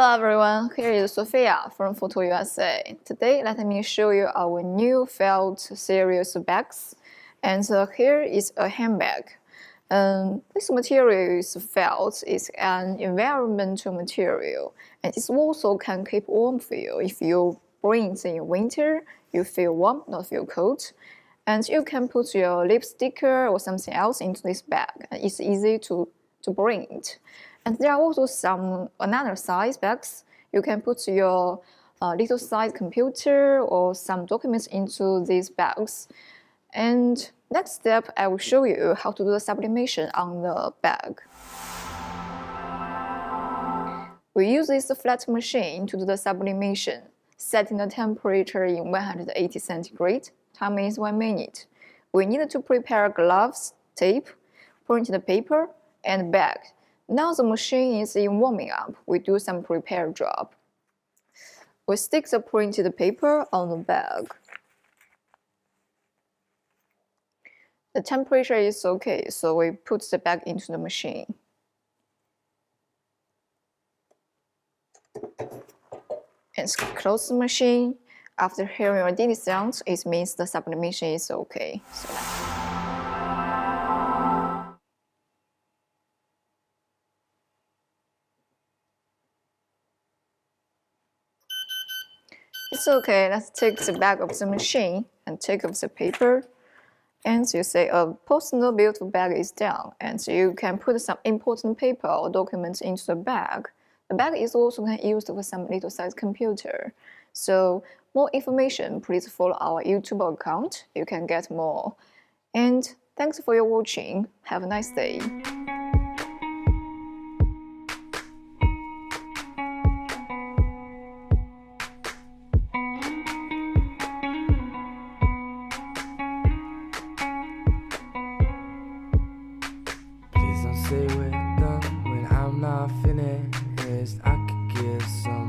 Hello everyone, here is Sophia from Photo USA. Today let me show you our new felt series bags. And here is a handbag. This material is felt, it's an environmental material, and it also can keep warm for you. If you bring it in winter, you feel warm, not feel cold. And you can put your lipstick or something else into this bag, and it's easy to bring it. And there are also some another size bags. You can put your little size computer or some documents into these bags. And next step, I will show you how to do the sublimation on the bag. We use this flat machine to do the sublimation, setting the temperature in 180 centigrade. Time is 1 minute. We need to prepare gloves, tape, printed paper, and bag. Now the machine is in warming up. We do some prepare job. We stick the printed paper on the bag. The temperature is okay, so we put the bag into the machine. And close the machine. After hearing a ding sound, it means the sublimation is okay. It's okay, let's take the bag of the machine and take off the paper. And you say a personal beautiful bag is done, and so you can put some important paper or documents into the bag. The bag is also used for some little size computer. So more information, please follow our YouTube account. You can get more. And thanks for your watching. Have a nice day. Please don't say we're done when I'm not finished. I could give some